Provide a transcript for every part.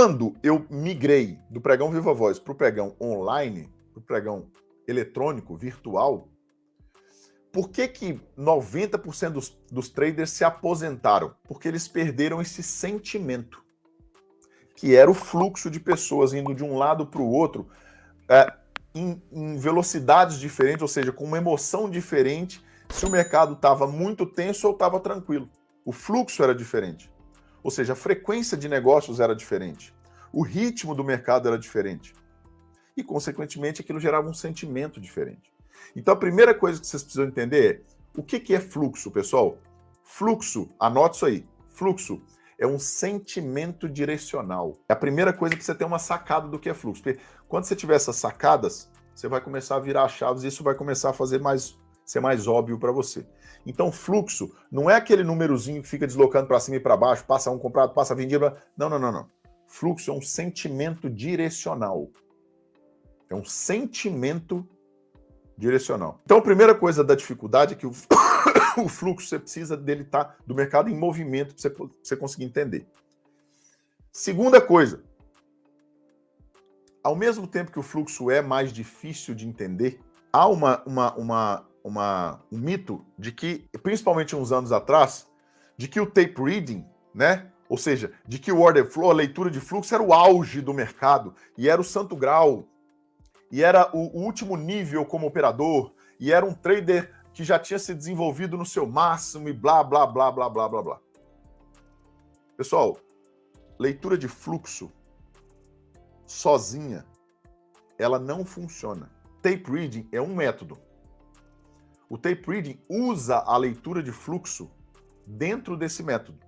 Quando eu migrei do pregão Viva Voz para o pregão online, para o pregão eletrônico, virtual, por que 90% dos traders se aposentaram? Porque eles perderam esse sentimento, que era o fluxo de pessoas indo de um lado para o outro, em velocidades diferentes, ou seja, com uma emoção diferente, se o mercado estava muito tenso ou estava tranquilo. O fluxo era diferente. Ou seja, a frequência de negócios era diferente. O ritmo do mercado era diferente. E, consequentemente, aquilo gerava um sentimento diferente. Então, a primeira coisa que vocês precisam entender é o que é fluxo, pessoal? Fluxo, anote isso aí. Fluxo é um sentimento direcional. É a primeira coisa para você ter uma sacada do que é fluxo. Porque quando você tiver essas sacadas, você vai começar a virar chaves e isso vai começar a ser mais óbvio para você. Então, fluxo não é aquele númerozinho que fica deslocando para cima e para baixo, passa um comprado, passa vendido. Não. Fluxo é um sentimento direcional. É um sentimento direcional. Então, a primeira coisa da dificuldade é que o fluxo, você precisa dele estar do mercado em movimento para você conseguir entender. Segunda coisa, ao mesmo tempo que o fluxo é mais difícil de entender, há um mito de que, principalmente uns anos atrás, de que o tape reading, né? Ou seja, de que o order flow, a leitura de fluxo, era o auge do mercado e era o santo grau, e era o último nível como operador, e era um trader que já tinha se desenvolvido no seu máximo e blá, blá, blá, blá, blá, blá, blá. Pessoal, leitura de fluxo sozinha, ela não funciona. Tape reading é um método. O tape reading usa a leitura de fluxo dentro desse método.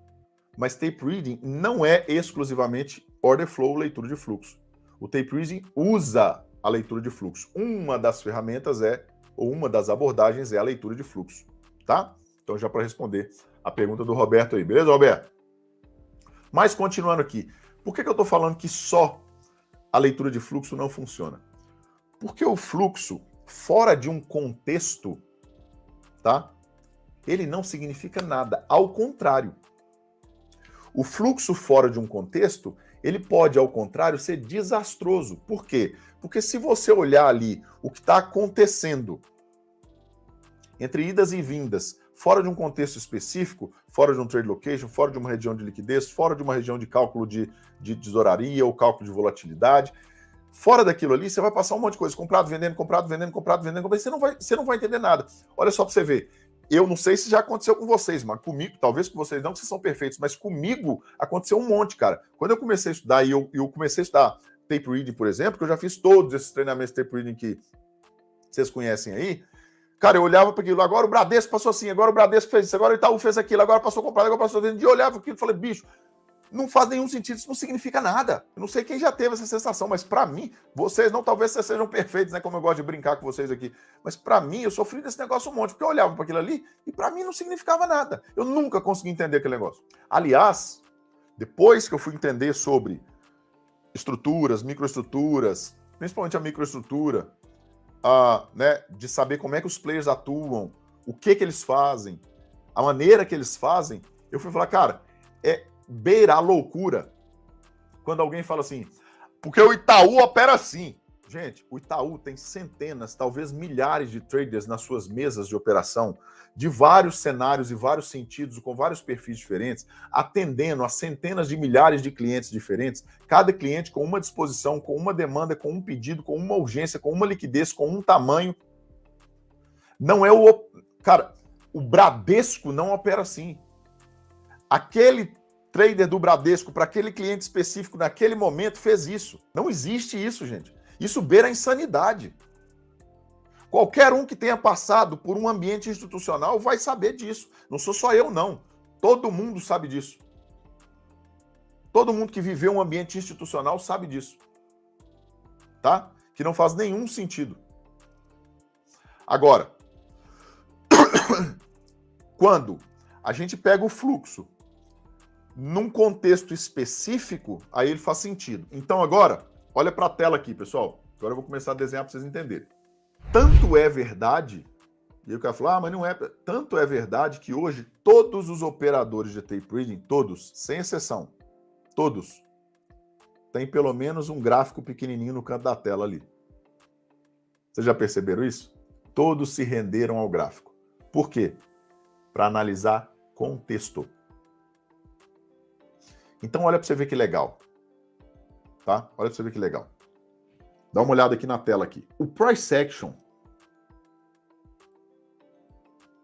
Mas tape reading não é exclusivamente order flow, leitura de fluxo. O tape reading usa a leitura de fluxo. Uma das ferramentas ou uma das abordagens é a leitura de fluxo, tá? Então, já para responder a pergunta do Roberto aí. Beleza, Roberto? Mas, continuando aqui, por que eu estou falando que só a leitura de fluxo não funciona? Porque o fluxo, fora de um contexto, tá? Ele não significa nada. Ao contrário. O fluxo fora de um contexto, ele pode, ao contrário, ser desastroso. Por quê? Porque se você olhar ali o que está acontecendo entre idas e vindas, fora de um contexto específico, fora de um trade location, fora de uma região de liquidez, fora de uma região de cálculo de tesouraria ou cálculo de volatilidade, fora daquilo ali, você vai passar um monte de coisa, comprado, vendendo, você não vai entender nada. Olha só para você ver. Eu não sei se já aconteceu com vocês, mas comigo, talvez com vocês não, que vocês são perfeitos, mas comigo aconteceu um monte, cara. Quando eu comecei a estudar, e eu comecei a estudar tape reading, por exemplo, que eu já fiz todos esses treinamentos de tape reading que vocês conhecem aí, cara, eu olhava para aquilo, agora o Bradesco passou assim, agora o Bradesco fez isso, agora o Itaú fez aquilo, agora passou comprado, agora passou vendendo, e eu olhava aquilo e falei, bicho, não faz nenhum sentido, isso não significa nada. Eu não sei quem já teve essa sensação, mas para mim, vocês não, talvez vocês sejam perfeitos, né, como eu gosto de brincar com vocês aqui, mas para mim, eu sofri desse negócio um monte, porque eu olhava para aquilo ali e para mim não significava nada. Eu nunca consegui entender aquele negócio. Aliás, depois que eu fui entender sobre estruturas, microestruturas, principalmente a microestrutura, né, de saber como é que os players atuam, o que eles fazem, a maneira que eles fazem, eu fui falar, cara, beira a loucura quando alguém fala assim, porque o Itaú opera assim. Gente, o Itaú tem centenas, talvez milhares de traders nas suas mesas de operação, de vários cenários e vários sentidos, com vários perfis diferentes, atendendo a centenas de milhares de clientes diferentes, cada cliente com uma disposição, com uma demanda, com um pedido, com uma urgência, com uma liquidez, com um tamanho. Não é o... Cara, o Bradesco não opera assim. Aquele trader do Bradesco para aquele cliente específico naquele momento fez isso. Não existe isso, gente. Isso beira a insanidade. Qualquer um que tenha passado por um ambiente institucional vai saber disso. Não sou só eu, não. Todo mundo sabe disso. Todo mundo que viveu um ambiente institucional sabe disso. Tá? Que não faz nenhum sentido. Agora, quando a gente pega o fluxo num contexto específico, aí ele faz sentido. Então agora, olha para a tela aqui, pessoal. Agora eu vou começar a desenhar para vocês entenderem. Tanto é verdade, e o cara falou, mas não é... Tanto é verdade que hoje todos os operadores de tape reading, todos, sem exceção, todos, tem pelo menos um gráfico pequenininho no canto da tela ali. Vocês já perceberam isso? Todos se renderam ao gráfico. Por quê? Para analisar contexto. Então, olha para você ver que legal. Tá? Olha para você ver que legal. Dá uma olhada aqui na tela aqui. O price action.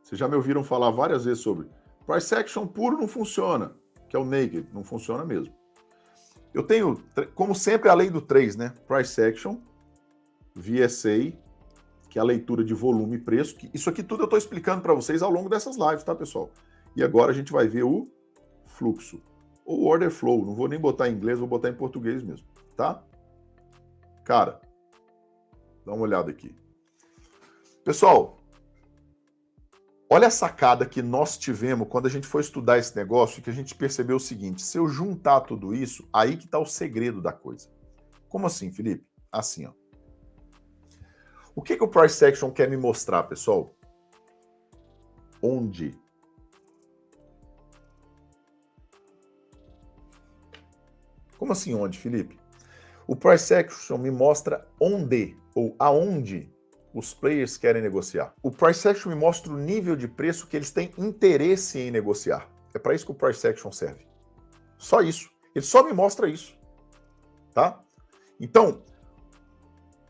Vocês já me ouviram falar várias vezes sobre price action puro não funciona, que é o naked, não funciona mesmo. Eu tenho, como sempre, a lei do 3, né? Price action, VSA, que é a leitura de volume e preço. Isso aqui tudo eu estou explicando para vocês ao longo dessas lives, tá, pessoal? E agora a gente vai ver o fluxo, ou order flow. Não vou nem botar em inglês, vou botar em português mesmo, tá? Cara, dá uma olhada aqui. Pessoal, olha a sacada que nós tivemos quando a gente foi estudar esse negócio e que a gente percebeu o seguinte: se eu juntar tudo isso, aí que está o segredo da coisa. Como assim, Felipe? Assim, ó. O que o price action quer me mostrar, pessoal? Onde? Como assim onde, Felipe? O price action me mostra onde ou aonde os players querem negociar. O price action me mostra o nível de preço que eles têm interesse em negociar. É para isso que o price action serve. Só isso. Ele só me mostra isso. Tá? Então,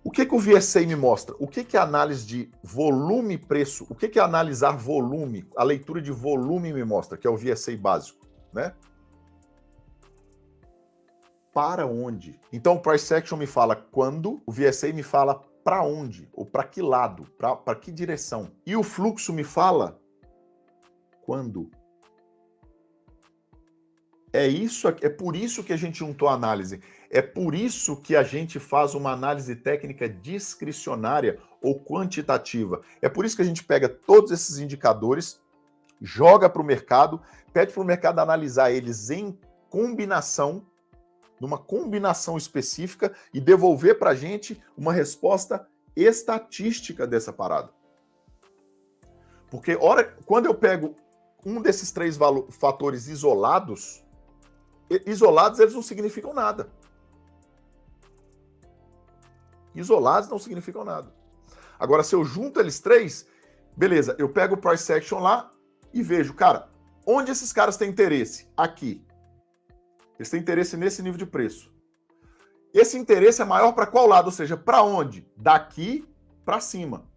o que o VSA me mostra? O que a análise de volume e preço, o que analisar volume, a leitura de volume me mostra, que é o VSA básico, né? Para onde? Então o price action me fala quando, o VSA me fala para onde, ou para que lado, para que direção. E o fluxo me fala quando. É por isso que a gente juntou a análise. É por isso que a gente faz uma análise técnica discricionária ou quantitativa. É por isso que a gente pega todos esses indicadores, joga para o mercado, pede para o mercado analisar eles em combinação, numa combinação específica, e devolver para a gente uma resposta estatística dessa parada. Porque quando eu pego um desses três fatores isolados eles não significam nada. Isolados não significam nada. Agora, se eu junto eles três, beleza, eu pego o price action lá e vejo, cara, onde esses caras têm interesse? Aqui. Eles têm interesse nesse nível de preço. Esse interesse é maior para qual lado? Ou seja, para onde? Daqui para cima.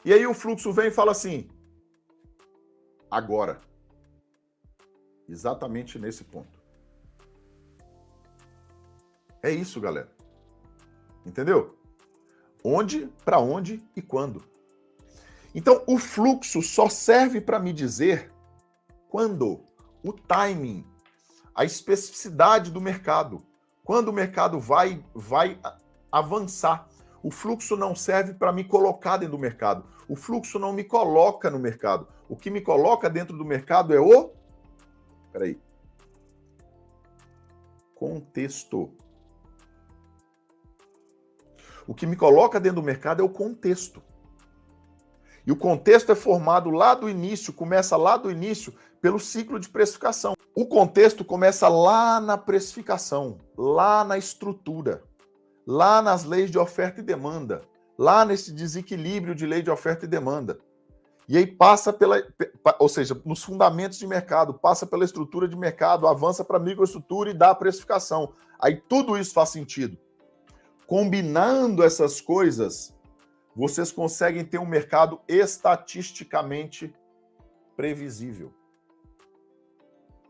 E aí o fluxo vem e fala assim, agora. Exatamente nesse ponto. É isso, galera. Entendeu? Onde, para onde e quando. Então, o fluxo só serve para me dizer quando, o timing, a especificidade do mercado, quando o mercado vai avançar. O fluxo não serve para me colocar dentro do mercado. O fluxo não me coloca no mercado. O que me coloca dentro do mercado é o... Peraí. Contexto. O que me coloca dentro do mercado é o contexto. E o contexto é formado lá do início, começa lá do início, pelo ciclo de precificação. O contexto começa lá na precificação, lá na estrutura, lá nas leis de oferta e demanda, lá nesse desequilíbrio de lei de oferta e demanda. E aí passa ou seja, nos fundamentos de mercado, passa pela estrutura de mercado, avança para a microestrutura e dá a precificação. Aí tudo isso faz sentido. Combinando essas coisas, vocês conseguem ter um mercado estatisticamente previsível.